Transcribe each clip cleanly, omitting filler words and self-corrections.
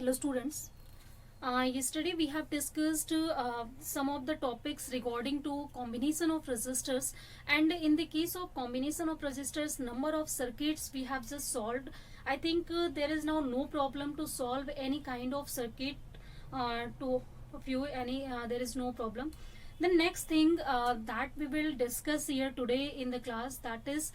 Hello students. Yesterday we have discussed some of the topics regarding to combination of resistors, and in the case of combination of resistors, number of circuits we have just solved. I think there is now no problem to solve any kind of circuit to view any there is no problem. The next thing that we will discuss here today in the class, that is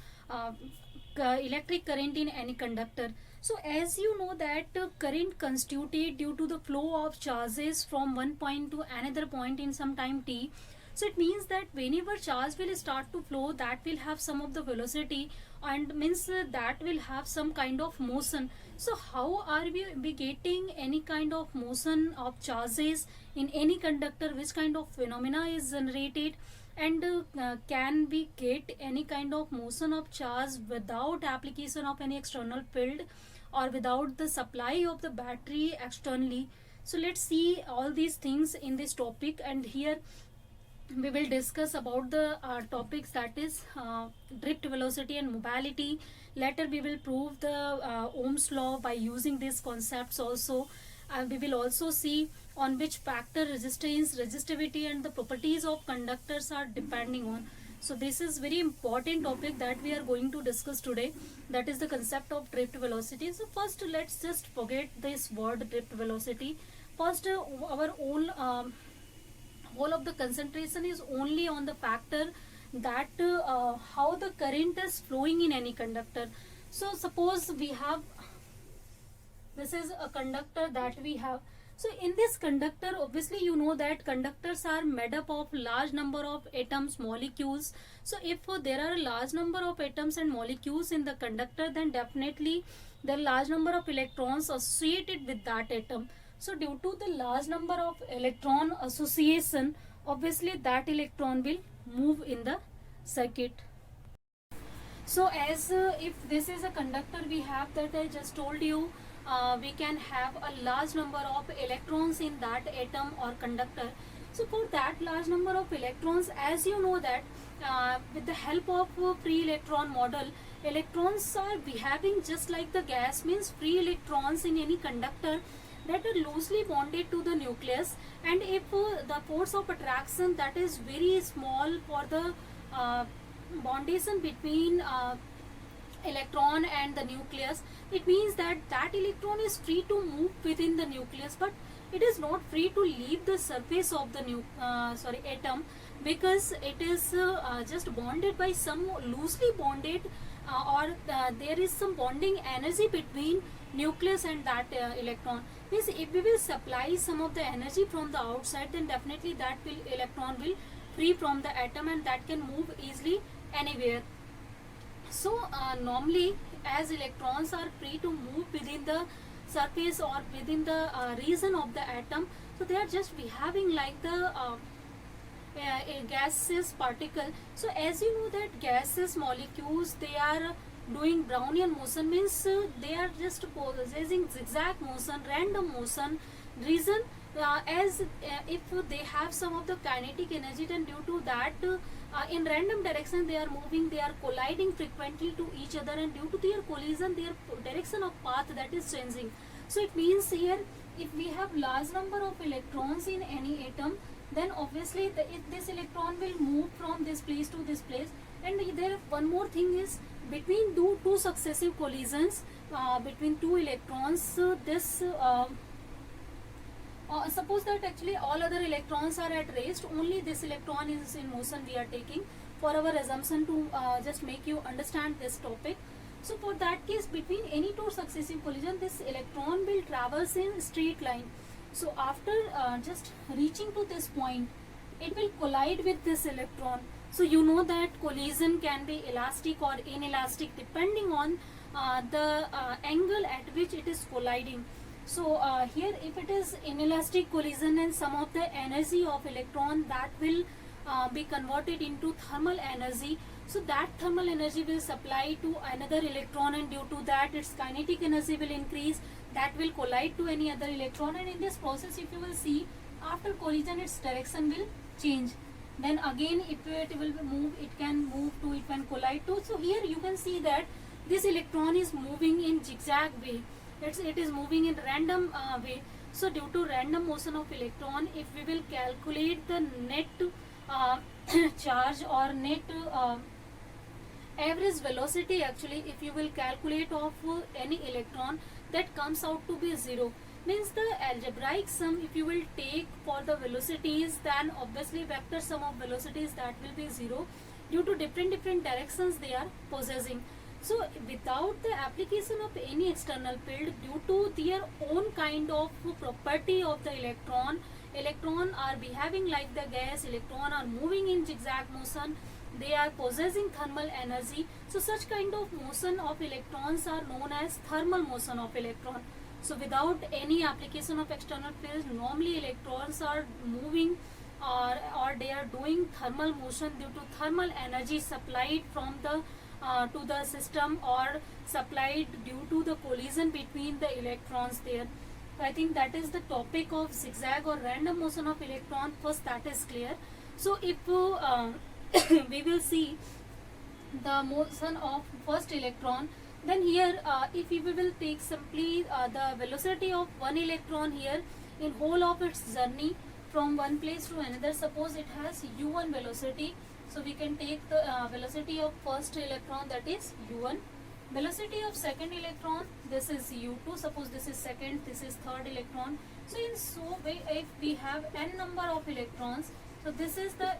electric current in any conductor. So as you know that current constituted due to the flow of charges from one point to another point in some time t. So it means that whenever charge will start to flow, that will have some of the velocity, and means that will have some kind of motion. So how are we getting any kind of motion of charges in any conductor? Which kind of phenomena is generated? And can we get any kind of motion of charge without application of any external field or without the supply of the battery externally? So let's see all these things in this topic, and here we will discuss about the topics, that is drift velocity and mobility. Later we will prove the Ohm's law by using these concepts also. We will also see on which factor resistance, resistivity and the properties of conductors are depending on. So this is very important topic that we are going to discuss today, that is the concept of drift velocity. So first let's just forget this word drift velocity. First our whole of the concentration is only on the factor that how the current is flowing in any conductor. So suppose we have, this is a conductor that we have. So in this conductor, obviously you know that conductors are made up of large number of atoms, molecules. So if there are a large number of atoms and molecules in the conductor, then definitely there are large number of electrons associated with that atom. So due to the large number of electron association, obviously that electron will move in the circuit. So as if this is a conductor we have, that I just told you, we can have a large number of electrons in that atom or conductor. So for that large number of electrons, as you know that with the help of free electron model, electrons are behaving just like the gas, means free electrons in any conductor that are loosely bonded to the nucleus, and if the force of attraction that is very small for the bondation between electron and the nucleus, it means that that electron is free to move within the nucleus, but it is not free to leave the surface of the atom, because it is just bonded by some loosely bonded there is some bonding energy between nucleus and that electron. Means if we will supply some of the energy from the outside, then definitely that electron will free from the atom, and that can move easily anywhere. So normally as electrons are free to move within the surface or within the region of the atom, so they are just behaving like the a gaseous particle. So as you know that gaseous molecules, they are doing Brownian motion, means they are just possessing zigzag motion, random motion. Reason as if they have some of the kinetic energy, then due to that in random direction they are moving, they are colliding frequently to each other, and due to their collision their direction of path that is changing. So it means here if we have large number of electrons in any atom, then obviously this electron will move from this place to this place. And there one more thing is, between two successive collisions between two electrons, this suppose that actually all other electrons are at rest, only this electron is in motion we are taking for our assumption to just make you understand this topic. So for that case, between any two successive collision, this electron will traverse in straight line. So after just reaching to this point, it will collide with this electron. So you know that collision can be elastic or inelastic depending on the angle at which it is colliding. So here if it is inelastic collision, and some of the energy of electron that will be converted into thermal energy. So that thermal energy will supply to another electron, and due to that its kinetic energy will increase, that will collide to any other electron, and in this process if you will see, after collision its direction will change. Then again if it will move, it can move to, it can collide to. So here you can see that this electron is moving in zigzag way. it is moving in random way. So due to random motion of electron, if we will calculate the net uh, charge or net average velocity, actually if you will calculate of any electron, that comes out to be zero. Means the algebraic sum if you will take for the velocities, then obviously vector sum of velocities, that will be zero due to different directions they are possessing. So without the application of any external field, due to their own kind of property of the electron are behaving like the gas, electron are moving in zigzag motion, they are possessing thermal energy. So such kind of motion of electrons are known as thermal motion of electron. So without any application of external fields, normally electrons are moving or they are doing thermal motion due to thermal energy supplied from the to the system, or supplied due to the collision between the electrons there. So I think that is the topic of zigzag or random motion of electron. First, that is clear. So if we will see the motion of first electron, then here if we will take simply the velocity of one electron here in whole of its journey from one place to another, suppose it has u1 velocity, so we can take the velocity of first electron, that is u1. Velocity of second electron, this is u2, suppose this is second, this is third electron. So in so way, if we have n number of electrons, so this is the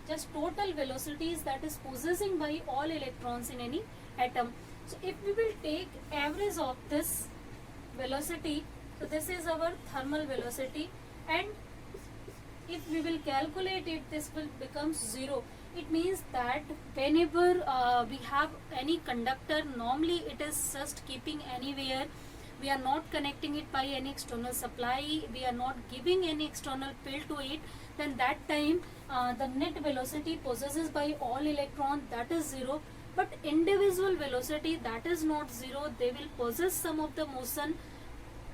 just total velocities that is possessing by all electrons in any atom. So if we will take average of this velocity, so this is our thermal velocity, and if we will calculate it, this will become zero. It means that whenever we have any conductor, normally it is just keeping anywhere, we are not connecting it by any external supply, we are not giving any external field to it, then that time the net velocity possesses by all electron, that is zero. But individual velocity, that is not zero, they will possess some of the motion.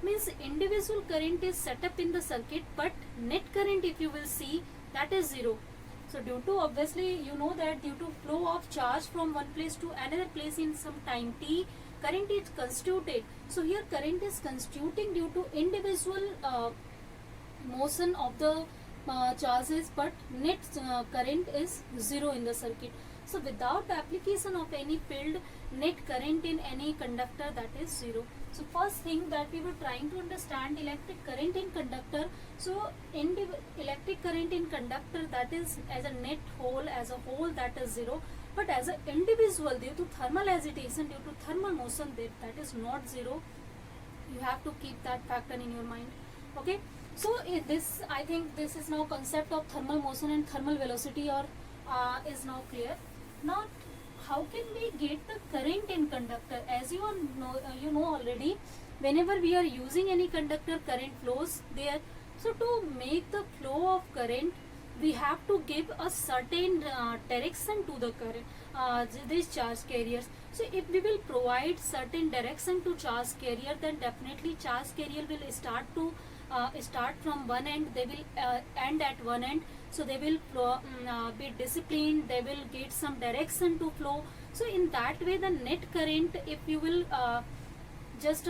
Means individual current is set up in the circuit, but net current if you will see, that is zero. So due to, obviously you know that due to flow of charge from one place to another place in some time t, current is constituted. So here current is constituting due to individual motion of the charges, but net current is zero in the circuit. So without application of any field, net current in any conductor, that is zero. So first thing that we were trying to understand, electric current in conductor. So electric current in conductor, that is as a net whole, as a whole, that is zero. But as an individual, due to thermal agitation, due to thermal motion, that is not zero. You have to keep that factor in your mind. Okay. So this, I think this is now concept of thermal motion and thermal velocity or is now clear. Now how can we get the current in conductor? As you know already, whenever we are using any conductor, current flows there. So to make the flow of current, we have to give a certain direction to the current, these charge carriers. So if we will provide certain direction to charge carrier, then definitely charge carrier will start from one end, they will end at one end. So they will be disciplined, they will get some direction to flow. So in that way, the net current, if you will just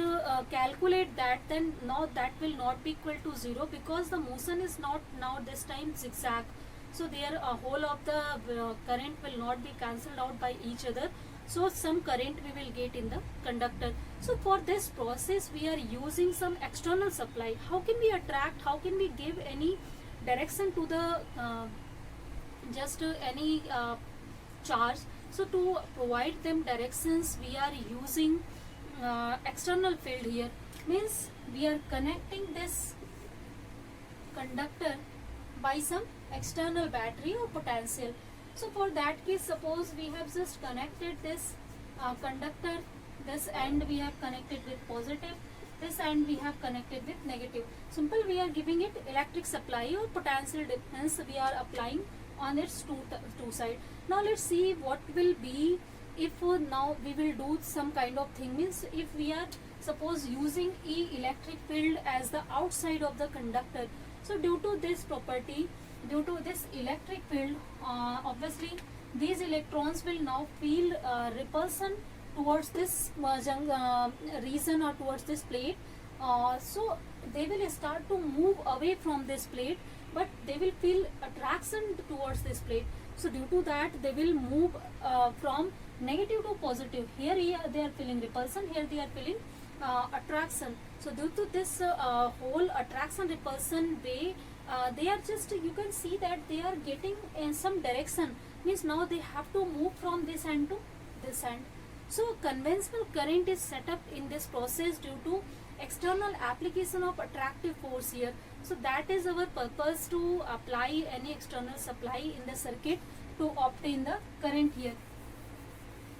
calculate that, then now that will not be equal to zero, because the motion is not now this time zigzag. So their whole of the current will not be cancelled out by each other. So some current we will get in the conductor. So for this process, we are using some external supply. How can we attract, how can we give any direction to the any charge? So to provide them directions, we are using external field here. Means we are connecting this conductor by some external battery or potential. So for that case, suppose we have just connected this conductor, this end we have connected with positive, this end we have connected with negative. Simple, we are giving it electric supply or potential difference we are applying on its two side. Now let's see what will be if now we will do some kind of thing. Means if we are suppose using electric field as the outside of the conductor. So due to this property, due to this electric field, obviously these electrons will now feel repulsion towards this region or towards this plate. So they will start to move away from this plate, but they will feel attraction towards this plate. So due to that, they will move from negative to positive. Here they are feeling repulsion, here they are feeling attraction. So due to this whole attraction repulsion, they are just, you can see that they are getting in some direction, means now they have to move from this end to this end. So conventional current is set up in this process due to external application of attractive force here. So that is our purpose, to apply any external supply in the circuit to obtain the current here.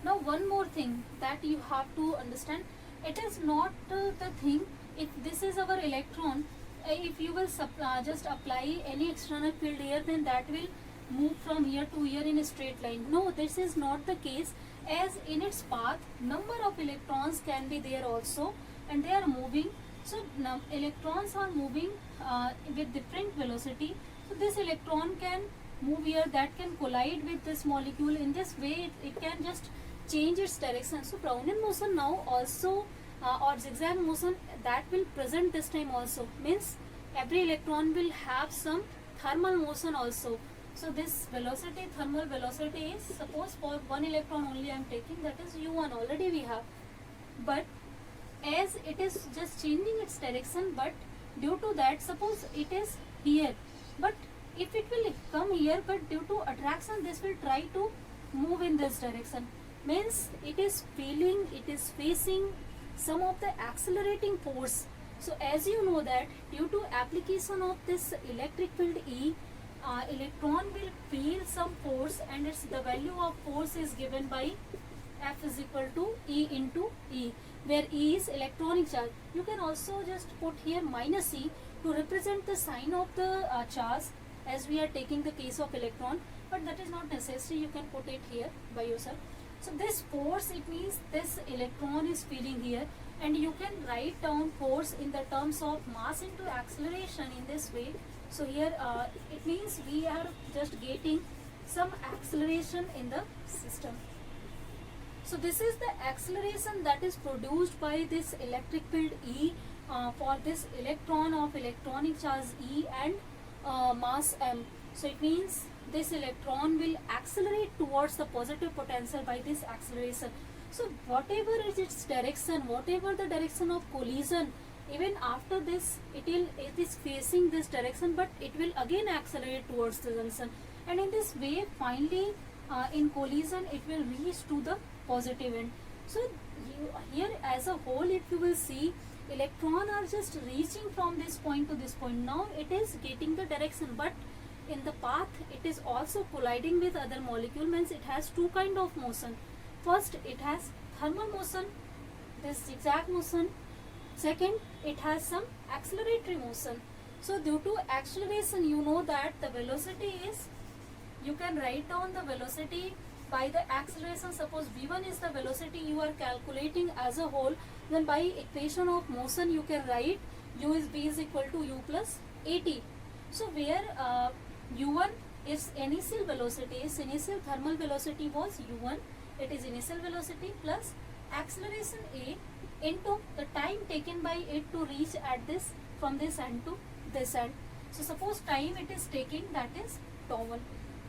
Now one more thing that you have to understand, it is not the thing, if this is our electron, if you will just apply any external field here, then that will move from here to here in a straight line. No, this is not the case, as in its path number of electrons can be there also, and they are moving. So electrons are moving with different velocity. So this electron can move here, that can collide with this molecule. In this way it can just change its direction. So Brownian motion now also or zigzag motion, that will present this time also, means every electron will have some thermal motion also. So this velocity, thermal velocity is, suppose for one electron only I am taking, that is u1 already we have, but as it is just changing its direction, but due to that, suppose it is here, but if it will come here, but due to attraction this will try to move in this direction, means it is feeling, it is facing some of the accelerating force. So as you know that due to application of this electric field E, electron will feel some force, and its the value of force is given by F is equal to E into E, where E is electronic charge. You can also just put here minus E to represent the sign of the charge, as we are taking the case of electron, but that is not necessary, you can put it here by yourself. So this force, it means this electron is feeling here, and you can write down force in the terms of mass into acceleration in this way. So here it means we are just getting some acceleration in the system. So this is the acceleration that is produced by this electric field E for this electron of electronic charge E and mass m. So it means this electron will accelerate towards the positive potential by this acceleration. So whatever is its direction, whatever the direction of collision, even after this it is facing this direction, but it will again accelerate towards the junction, and in this way finally in collision it will reach to the positive end. So here as a whole, if you will see, electron are just reaching from this point to this point. Now it is getting the direction, but in the path it is also colliding with other molecule, means it has two kind of motion. First it has thermal motion, this zigzag motion. Second, it has some acceleratory motion. So due to acceleration, you know that the velocity is, you can write down the velocity by the acceleration. Suppose v1 is the velocity you are calculating as a whole, then by equation of motion you can write u is v is equal to u plus at. So where u1 is initial velocity, its initial thermal velocity was u1, it is initial velocity plus acceleration a into the time taken by it to reach at this, from this end to this end. So suppose time it is taking, that is tau1.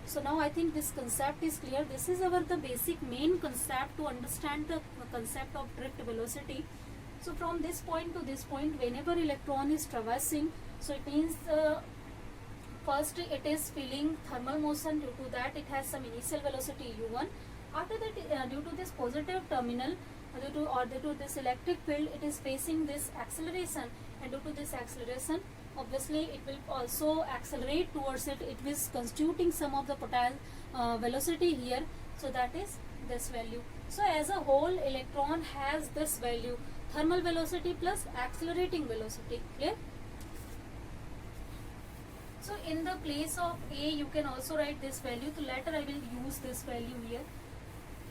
So now I think this concept is clear. This is our the basic main concept to understand the concept of drift velocity. So from this point to this point, whenever electron is traversing, so it means first it is feeling thermal motion. Due to that it has some initial velocity u1. After that due to this positive terminal, due to this electric field, it is facing this acceleration, and due to this acceleration obviously it will also accelerate towards it. It is constituting some of the velocity here, so that is this value. So as a whole, electron has this value, thermal velocity plus accelerating velocity. Clear? So in the place of a you can also write this value. So later I will use this value here.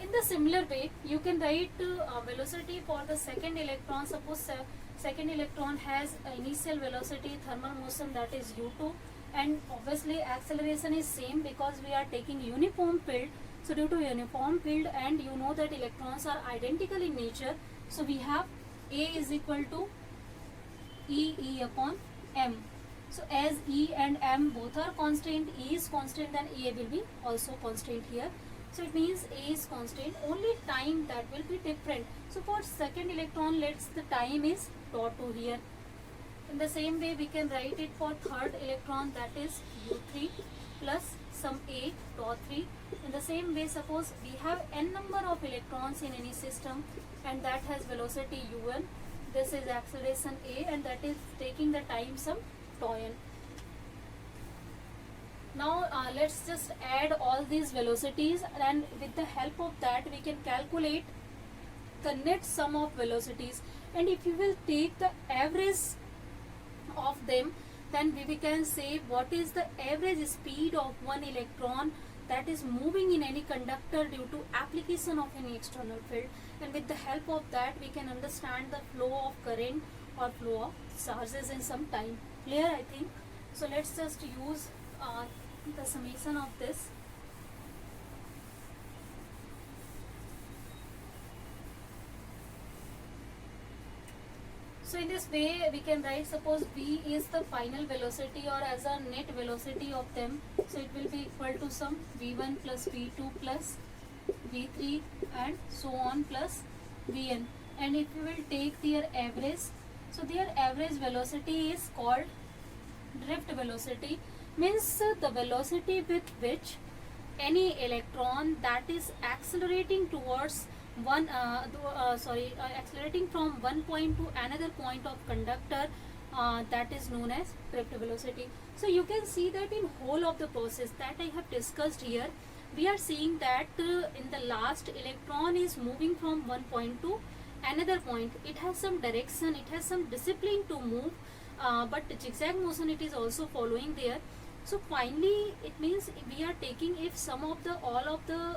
In the similar way, you can write velocity for the second electron. Suppose second electron has initial velocity, thermal motion, that is u2, and obviously acceleration is same because we are taking uniform field. So due to uniform field, and you know that electrons are identical in nature, so we have A is equal to E upon M. So as E and M both are constant, E is constant, then A will be also constant here. So it means A is constant, only time that will be different. So for second electron, let's the time is dot 2 here. In the same way, we can write it for third electron, that is U3 plus some A dot 3. In the same way, suppose we have n number of electrons in any system and that has velocity u1. This is acceleration A and that is taking the time some tau n. Now let's just add all these velocities, and with the help of that we can calculate the net sum of velocities. And if you will take the average of them, then we can say what is the average speed of one electron that is moving in any conductor due to application of any external field. And with the help of that we can understand the flow of current or flow of charges in some time. Clear, I think. So let's just use the summation of this. So in this way we can write, suppose V is the final velocity or as a net velocity of them. So it will be equal to some V1 plus V2 plus V3 and so on plus Vn. And if you will take their average, so their average velocity is called drift velocity, means the velocity with which any electron that is accelerating towards accelerating from one point to another point of conductor, that is known as drift velocity. So you can see that in whole of the process that I have discussed here, we are seeing that in the last, electron is moving from one point to another point. It has some direction, it has some discipline to move, but zigzag motion it is also following there. So finally it means we are taking if sum of the all of the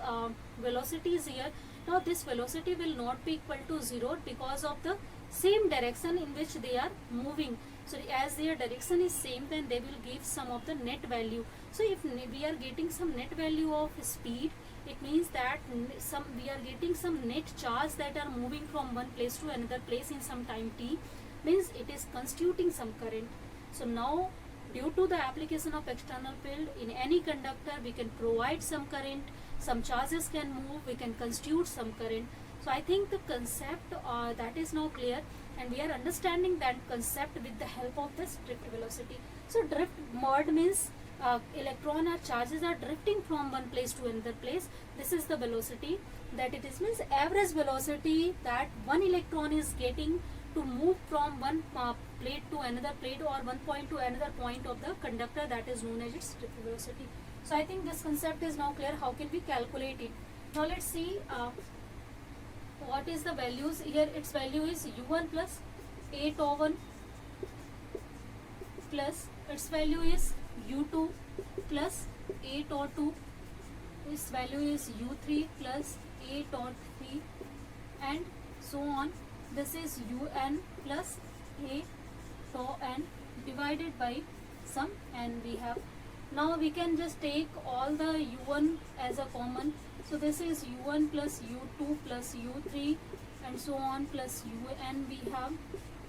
velocities here. Now this velocity will not be equal to 0 because of the same direction in which they are moving. So as their direction is same, then they will give some of the net value. So if we are getting some net value of speed, it means that we are getting some net charge that are moving from one place to another place in some time t, means it is constituting some current. So now due to the application of external field in any conductor, we can provide some current, some charges can move, we can constitute some current. So I think the concept that is now clear, and we are understanding that concept with the help of this drift velocity. So drift mod means electron or charges are drifting from one place to another place. This is the velocity that it is, means average velocity that one electron is getting to move from one plate to another plate or one point to another point of the conductor, that is known as its drift velocity. So I think this concept is now clear. How can we calculate it? Now let's see what is the values here. Its value is u1 plus a tau 1 plus its value is u2 plus a tau 2. Its value is u3 plus a tau 3 and so on. This is un plus a tau n divided by some n we have. Now we can just take all the u1 as a common. So this is u1 plus u2 plus u3 and so on plus un we have.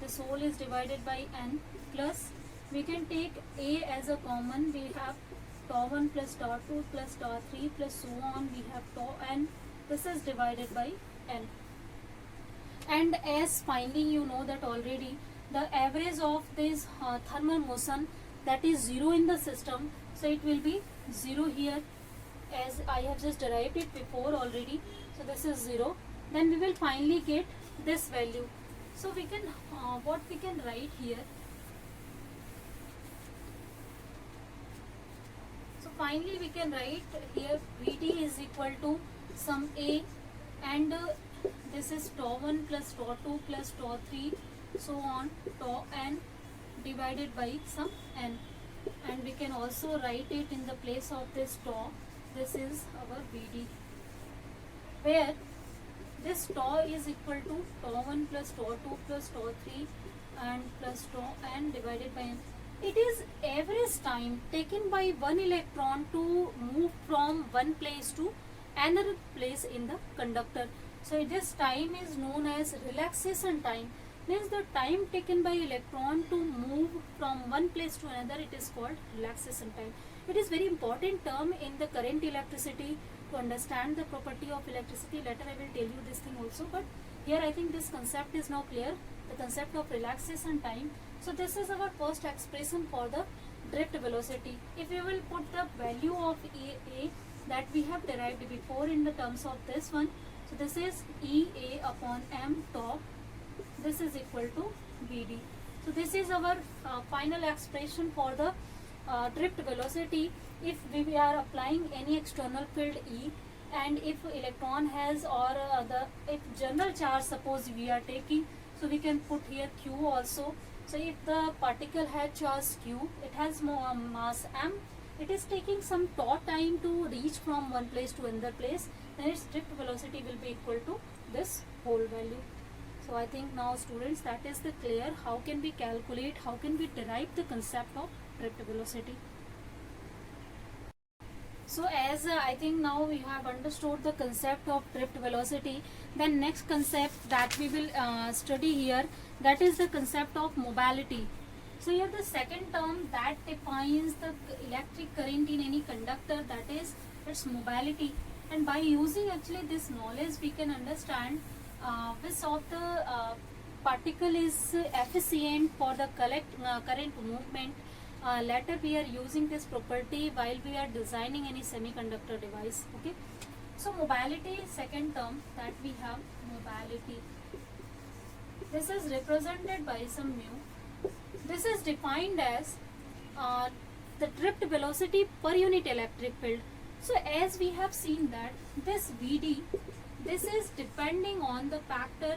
This whole is divided by n, plus we can take a as a common. We have tau 1 plus tau 2 plus tau 3 plus so on. We have tau n. This is divided by n. And as finally you know that already, the average of this thermal motion, that is 0 in the system. So it will be 0 here, as I have just derived it before already. So this is 0. Then we will finally get this value. So we can what we can write here. So finally we can write here Vt is equal to some a, and this is tau 1 plus tau 2 plus tau 3 so on, tau n divided by some n. And we can also write it in the place of this tau. This is our Vd, where this tau is equal to tau 1 plus tau 2 plus tau 3 and plus tau n divided by n. It is average time taken by one electron to move from one place to another place in the conductor. So this time is known as relaxation time. Means the time taken by electron to move from one place to another, it is called relaxation time. It is very important term in the current electricity. To understand the property of electricity, later I will tell you this thing also, but here I think this concept is now clear, the concept of relaxation time. So this is our first expression for the drift velocity. If we will put the value of A that we have derived before in the terms of this one, so this is EA upon m top, this is equal to BD. So this is our final expression for the drift velocity if we are applying any external field E, and if electron has or if general charge suppose we are taking, so we can put here Q also. So if the particle had charge Q, it has more mass m, it is taking some tau time to reach from one place to another place, then its drift velocity will be equal to this whole value. So I think now students, that is the clear how can we calculate, how can we derive the concept of drift velocity. So as I think now we have understood the concept of drift velocity, then next concept that we will study here, that is the concept of mobility. So here the second term that defines the electric current in any conductor, that is its mobility. And by using actually this knowledge, we can understand which of the particle is efficient for the current movement. Later we are using this property while we are designing any semiconductor device. Okay. So mobility, second term that we have, mobility. This is represented by some mu. This is defined as the drift velocity per unit electric field. So as we have seen that this VD, this is depending on the factor,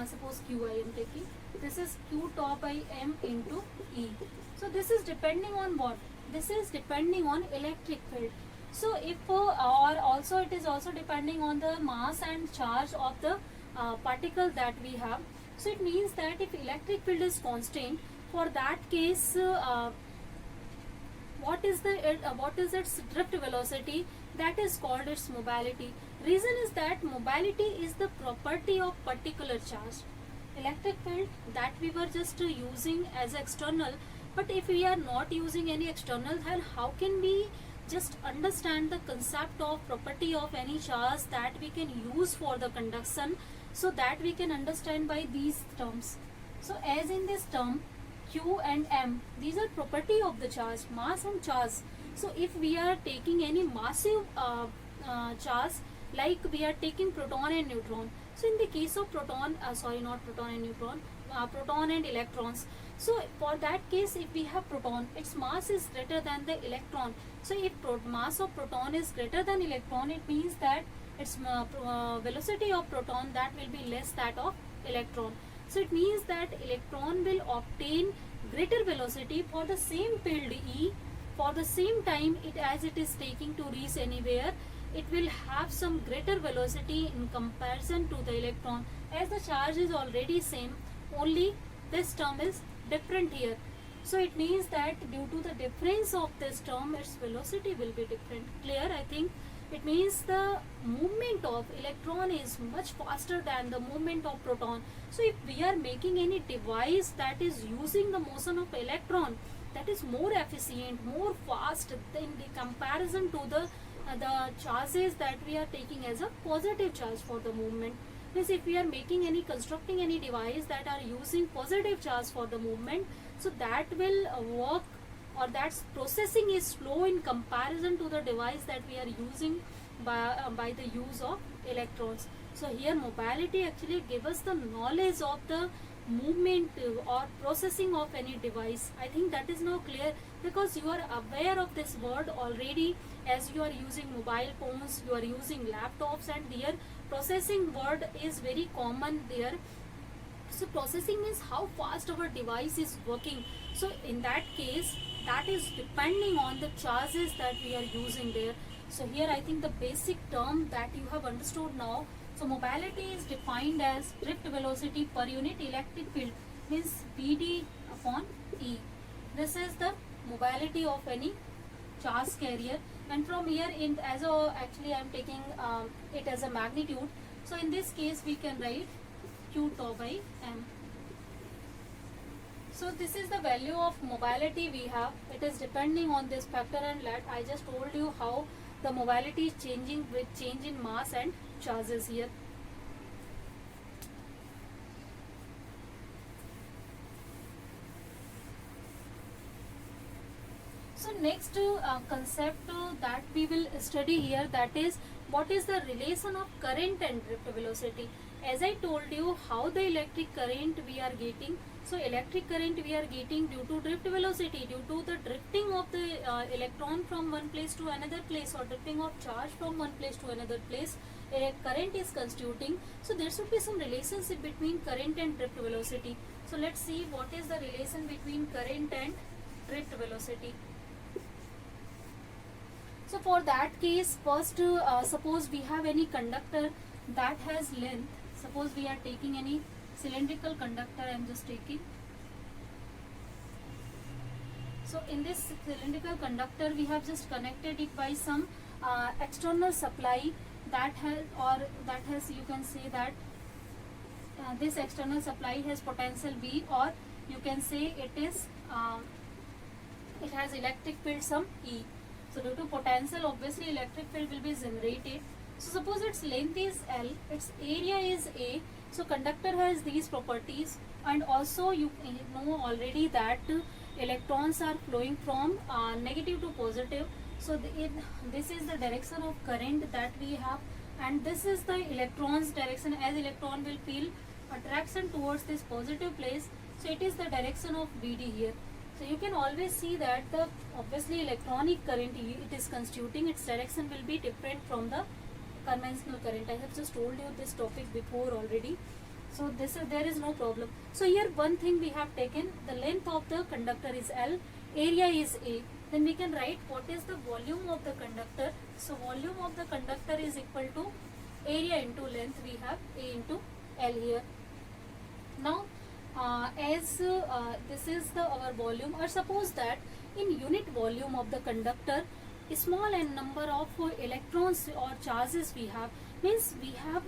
suppose Q I am taking, this is Q tau by M into E. So this is depending on what? This is depending on electric field. So if or also it is also depending on the mass and charge of the particle that we have. So it means that if electric field is constant, for that case what is its drift velocity? That is called its mobility. Reason is that mobility is the property of particular charge. Electric field that we were just using as external, but if we are not using any external, then how can we just understand the concept of property of any charge that we can use for the conduction? So that we can understand by these terms. So as in this term, Q and M, these are property of the charge, mass and charge. So if we are taking any massive charge, like we are taking proton and neutron, so in the case of proton, proton and electrons, so for that case, if we have proton, its mass is greater than the electron. So if mass of proton is greater than electron, it means that its velocity of proton, that will be less that of electron. So it means that electron will obtain greater velocity for the same field E, for the same time as it is taking to reach anywhere, it will have some greater velocity in comparison to the electron, as the charge is already same, only this term is different here. So it means that due to the difference of this term, its velocity will be different. Clear? I think it means the movement of electron is much faster than the movement of proton. So if we are making any device that is using the motion of electron, that is more efficient, more fast in the comparison to the charges that we are taking as a positive charge for the movement. Means if we are constructing any device that are using positive charge for the movement, so that will work, or that processing is slow in comparison to the device that we are using by the use of electrons. So here mobility actually gives us the knowledge of the movement or processing of any device. I think that is now clear, because you are aware of this word already, as you are using mobile phones, you are using laptops, and their processing word is very common there. So processing means how fast our device is working. So in that case, that is depending on the charges that we are using there. So here I think the basic term that you have understood now. So mobility is defined as drift velocity per unit electric field, means Vd upon E. This is the mobility of any charge carrier. and from here in as a actually I am taking it as a magnitude. So in this case we can write q tau by m. So this is the value of mobility we have. It is depending on this factor, and let I just told you how the mobility is changing with change in mass and charges here. So next concept that we will study here, that is what is the relation of current and drift velocity. As I told you how the electric current we are getting. So electric current we are getting due to drift velocity, due to the drifting of the electron from one place to another place, or drifting of charge from one place to another place. Current is constituting. So there should be some relationship between current and drift velocity. So let's see what is the relation between current and drift velocity. So for that case, first suppose we have any conductor that has length. Suppose we are taking any cylindrical conductor, I am just taking. So in this cylindrical conductor we have just connected it by some external supply that has you can say that this external supply has potential V, or you can say it is it has electric field some E. So due to potential, obviously electric field will be generated. So suppose its length is L, its area is A. So conductor has these properties, and also you know already that electrons are flowing from negative to positive. So this is the direction of current that we have, and this is the electron's direction, as electron will feel attraction towards this positive place. So it is the direction of Vd here. So you can always see that the obviously electronic current it is constituting, its direction will be different from the conventional current. I have just told you this topic before already. So there is no problem. So here one thing we have taken, the length of the conductor is L, area is A. Then we can write what is the volume of the conductor. So volume of the conductor is equal to area into length. We have A into L here. Now as this is the our volume, or suppose that in unit volume of the conductor, small n number of electrons or charges we have, means we have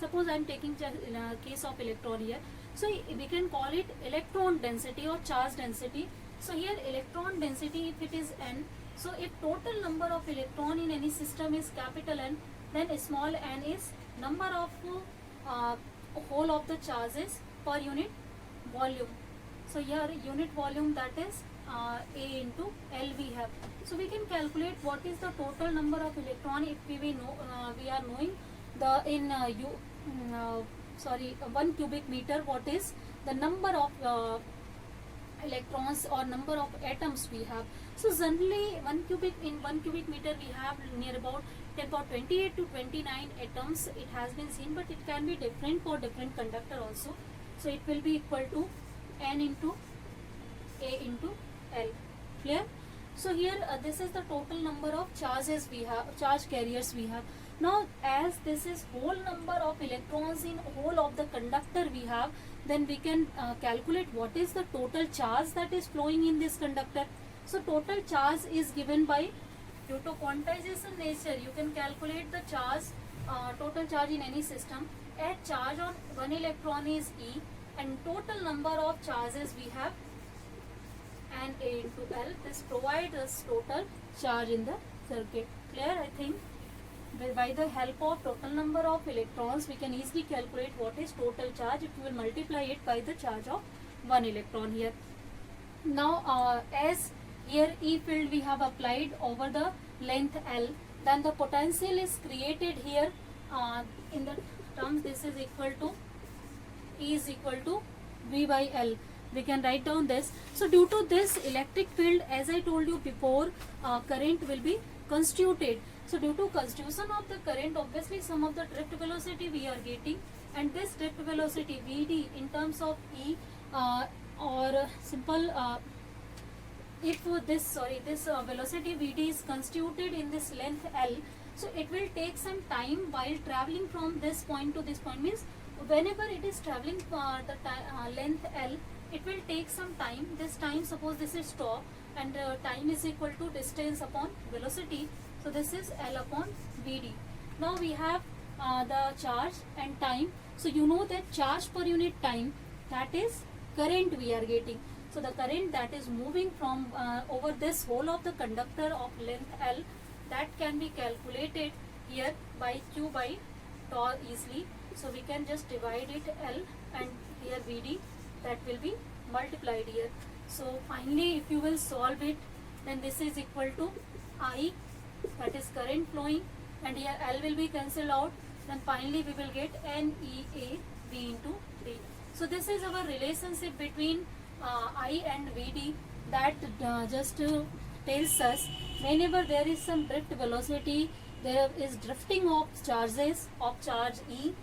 suppose I am taking just in a case of electron here. So we can call it electron density or charge density. So here electron density, if it is n, so if total number of electron in any system is capital N, then small n is number of whole of the charges per unit volume. So here unit volume, that is A into L we have. So we can calculate what is the total number of electron if we know we are knowing the in 1 cubic meter what is the number of electrons or number of atoms we have. So generally 1 cubic meter we have near about 28 to 29 atoms it has been seen, but it can be different for different conductor also. So it will be equal to N into A into L. Clear? So here this is the total number of charges we have, charge carriers we have. Now as this is whole number of electrons in whole of the conductor we have, then we can calculate what is the total charge that is flowing in this conductor. So total charge is given by, due to quantization nature, you can calculate the charge, total charge in any system. At charge on one electron is E, and total number of charges we have and A into L. This provides us total charge in the circuit. Clear? I think by the help of total number of electrons we can easily calculate what is total charge if we will multiply it by the charge of one electron here. Now as here E field we have applied over the length L, then the potential is created here in the terms this is equal to E is equal to V by L. We can write down this. So due to this electric field, as I told you before, current will be constituted. So due to constitution of the current, obviously some of the drift velocity we are getting, and this drift velocity Vd in terms of E or simple if this velocity Vd is constituted in this length L, so it will take some time while traveling from this point to this point, means whenever it is traveling the length L, it will take some time. This time, suppose this is stop, and time is equal to distance upon velocity. So this is L upon Vd. Now we have the charge and time. So you know that charge per unit time, that is current we are getting. So the current that is moving from over this whole of the conductor of length L, that can be calculated here by Q by tau easily. So we can just divide it L and here Vd, that will be multiplied here. So finally if you will solve it, then this is equal to I, that is current flowing, and here L will be cancelled out. Then finally we will get NEA V into 3. So this is our relationship between I and Vd, that just tells us whenever there is some drift velocity, there is drifting of charges of charge E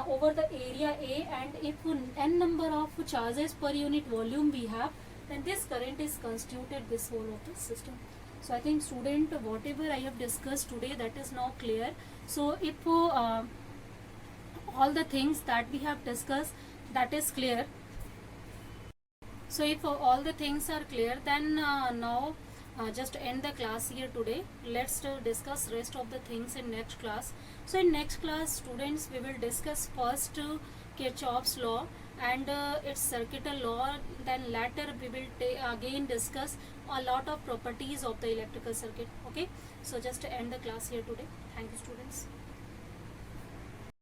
over the area A, and if n number of charges per unit volume we have, then this current is constituted this whole of the system. So I think student, whatever I have discussed today, that is now clear. So if all the things that we have discussed, that is clear. So if all the things are clear, then now just end the class here today. Let's discuss rest of the things in next class. So in next class, students, we will discuss first Kirchhoff's law and its circuital law. Then later we will again discuss a lot of properties of the electrical circuit. Okay, so just end the class here today. Thank you, students.